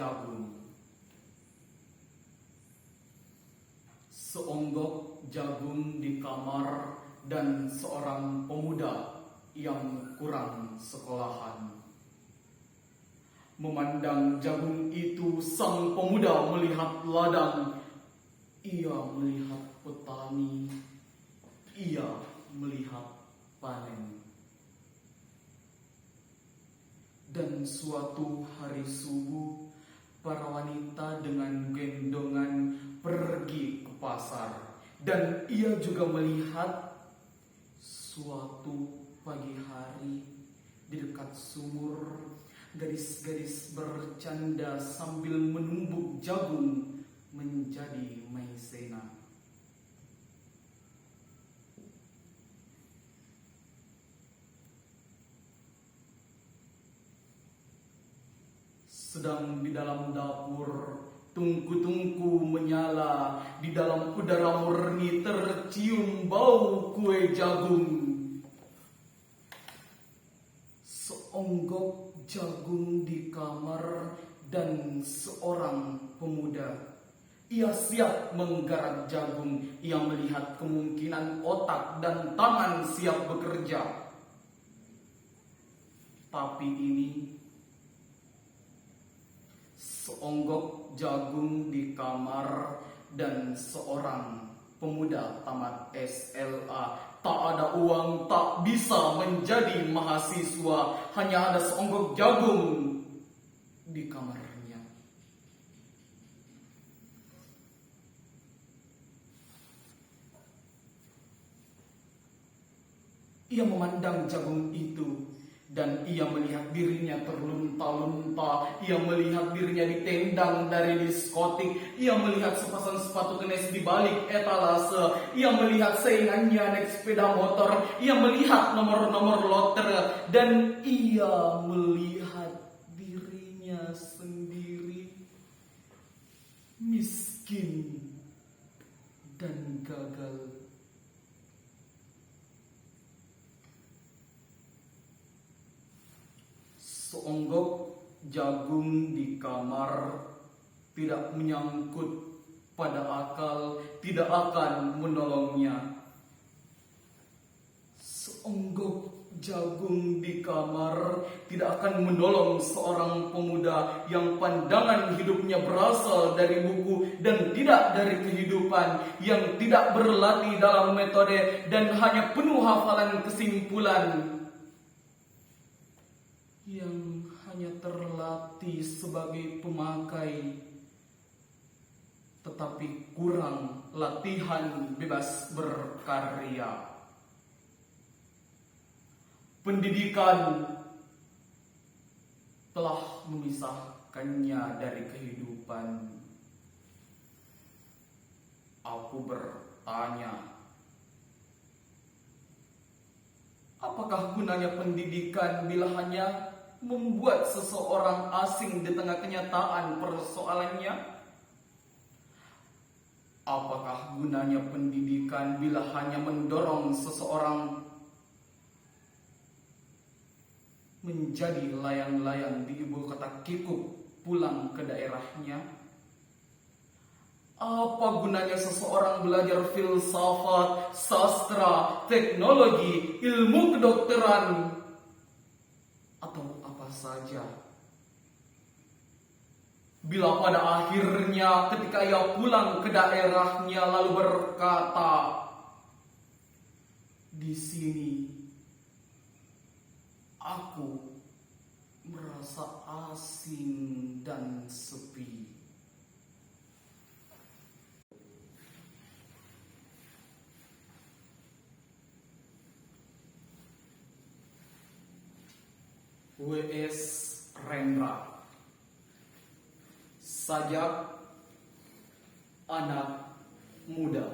jagung. Seonggok jagung di kamar dan seorang pemuda yang kurang sekolahan. Memandang jagung itu, sang pemuda melihat ladang. Ia melihat petani. Ia melihat panen. Dan suatu hari subuh, para wanita dengan gendongan pergi ke pasar. Dan ia juga melihat suatu pagi hari di dekat sumur, gadis-gadis bercanda sambil menumbuk jagung menjadi maizena. Sedang di dalam dapur, tungku-tungku menyala, di dalam udara murni tercium bau kue jagung. Seonggok jagung di kamar dan seorang pemuda. Ia siap menggarap jagung. Ia melihat kemungkinan otak dan tangan siap bekerja. Tapi ini seonggok jagung di kamar dan seorang pemuda tamat SLA. Tak ada uang, tak bisa menjadi mahasiswa. Hanya ada seonggok jagung di kamarnya. Ia memandang jagung itu dan ia melihat dirinya terlunta-lunta. Ia melihat dirinya ditendang dari diskotik. Ia melihat sepasang sepatu kenes di balik etalase. Ia melihat saingannya naik sepeda motor. Ia melihat nomor-nomor lotre. Dan ia melihat dirinya sendiri miskin dan gagal. Seonggok jagung di kamar tidak menyangkut pada akal, tidak akan menolongnya. Seonggok jagung di kamar tidak akan menolong seorang pemuda yang pandangan hidupnya berasal dari buku dan tidak dari kehidupan, yang tidak berlatih dalam metode dan hanya penuh hafalan kesimpulan, yang hanya terlatih sebagai pemakai tetapi kurang latihan bebas berkarya. Pendidikan telah memisahkannya dari kehidupan. Aku bertanya, apakah gunanya pendidikan bila hanya membuat seseorang asing di tengah kenyataan persoalannya? Apakah gunanya pendidikan bila hanya mendorong seseorang menjadi layang-layang di ibu kota kikuk pulang ke daerahnya? Apa gunanya seseorang belajar filsafat, sastra, teknologi, ilmu kedokteran, atau apa saja, bila pada akhirnya ketika ia pulang ke daerahnya lalu berkata, di sini aku merasa asing dan sepi. W.S. Rendra. Sajak anak muda.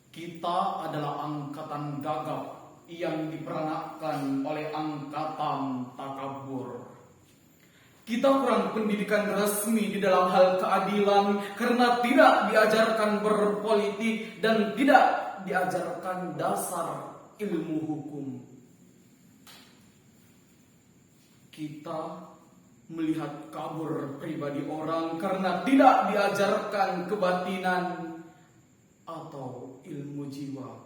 Kita adalah angkatan gagap yang diperanakkan oleh angkatan takabur. Kita kurang pendidikan resmi di dalam hal keadilan karena tidak diajarkan berpolitik dan tidak diajarkan dasar ilmu hukum. kita melihat kabur pribadi orang karena tidak diajarkan kebatinan atau ilmu jiwa.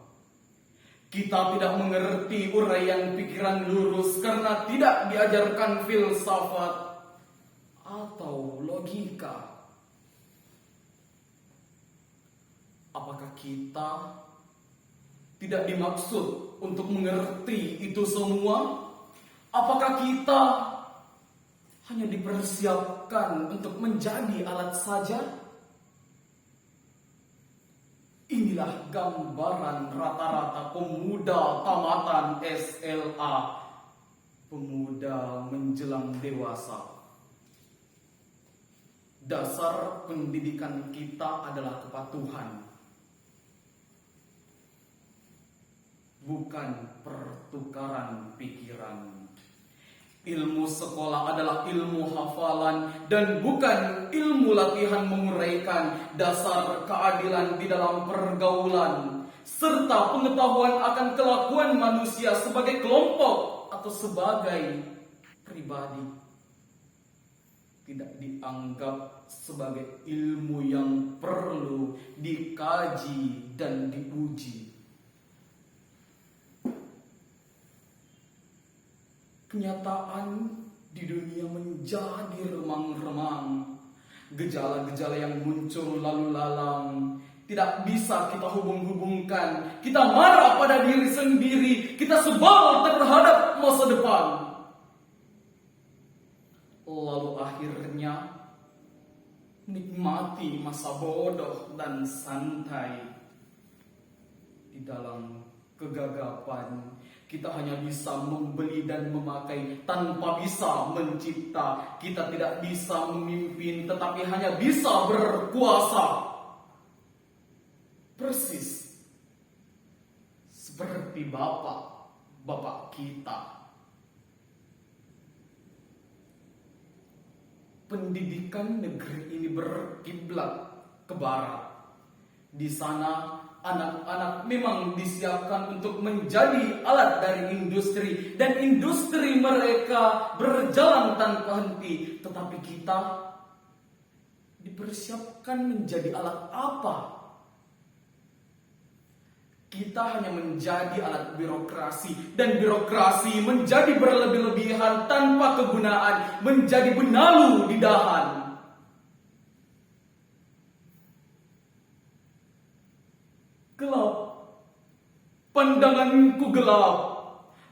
Kita tidak mengerti uraian pikiran lurus karena tidak diajarkan filsafat atau logika. Apakah kita tidak dimaksud untuk mengerti itu semua? Apakah kita hanya dipersiapkan untuk menjadi alat saja? Inilah gambaran rata-rata pemuda tamatan SLA, pemuda menjelang dewasa. Dasar pendidikan kita adalah kepatuhan, bukan pertukaran pikiran. Ilmu sekolah adalah ilmu hafalan dan bukan ilmu latihan menguraikan dasar keadilan di dalam pergaulan serta pengetahuan akan kelakuan manusia sebagai kelompok atau sebagai pribadi. Tidak dianggap sebagai ilmu yang perlu dikaji dan diuji. Kenyataan di dunia menjadi remang-remang. Gejala-gejala yang muncul lalu lalang tidak bisa kita hubung-hubungkan. Kita marah pada diri sendiri. Kita sebal terhadap masa depan. Lalu akhirnya nikmati masa bodoh dan santai. Di dalam kegagapan kita hanya bisa membeli dan memakai tanpa bisa mencipta. Kita tidak bisa memimpin tetapi hanya bisa berkuasa. Persis seperti bapak kita. Pendidikan negeri ini berkiblat ke barat. Di sana anak-anak memang disiapkan untuk menjadi alat dari industri dan industri mereka berjalan tanpa henti. Tetapi kita dipersiapkan menjadi alat apa? Kita hanya menjadi alat birokrasi dan birokrasi menjadi berlebih-lebihan tanpa kegunaan, menjadi benalu di dahan. Gelap, pandanganku gelap.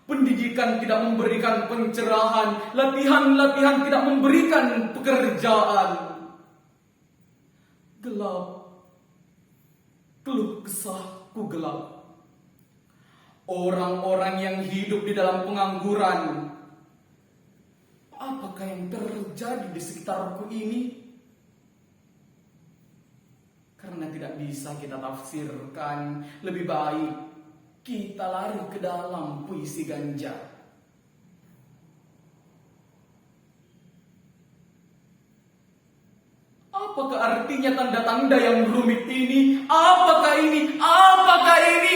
Pendidikan tidak memberikan pencerahan, latihan-latihan tidak memberikan pekerjaan. Gelap, keluh kesahku gelap. Orang-orang yang hidup di dalam pengangguran, apakah yang terjadi di sekitarku ini? Karena tidak bisa kita tafsirkan, lebih baik kita lari ke dalam puisi ganja. Apakah artinya tanda-tanda yang rumit ini? Apakah ini? Apakah ini?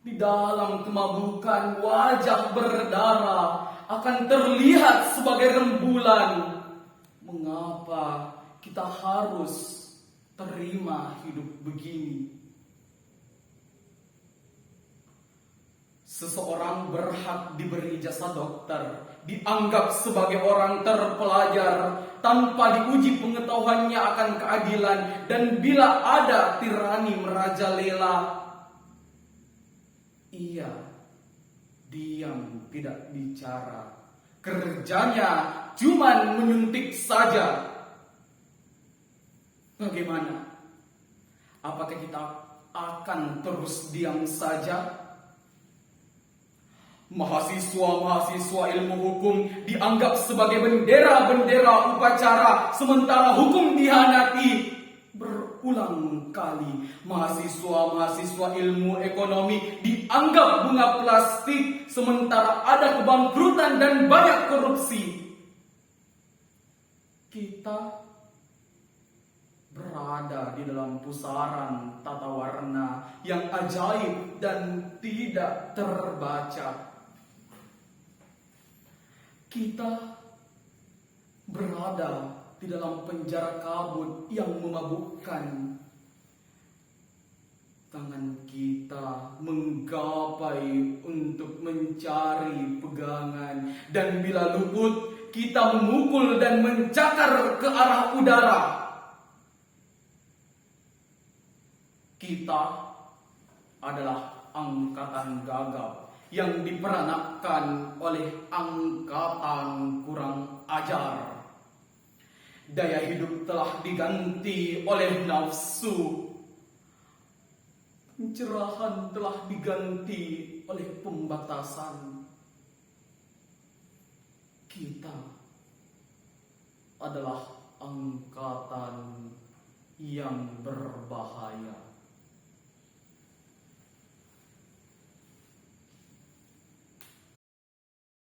Di dalam kemabukan wajah berdarah akan terlihat sebagai rembulan. Mengapa kita harus terima hidup begini? Seseorang berhak diberi jasa dokter, dianggap sebagai orang terpelajar, tanpa diuji pengetahuannya akan keadilan, dan bila ada tirani merajalela, ia diam tidak bicara. Kerjanya cuman menyuntik saja. Bagaimana? Apakah kita akan terus diam saja? Mahasiswa-mahasiswa ilmu hukum dianggap sebagai bendera-bendera upacara, sementara hukum dihianati. Berulang kali mahasiswa-mahasiswa ilmu ekonomi dianggap bunga plastik, sementara ada kebangkrutan dan banyak korupsi. Kita berada di dalam pusaran tata warna yang ajaib dan tidak terbaca. Kita berada di dalam penjara kabut yang memabukkan. Tangan kita menggapai untuk mencari pegangan, dan bila luput, kita memukul dan mencakar ke arah udara. Kita adalah angkatan gagap yang diperanakkan oleh angkatan kurang ajar. Daya hidup telah diganti oleh nafsu. Pencerahan telah diganti oleh pembatasan. Kita adalah angkatan yang berbahaya.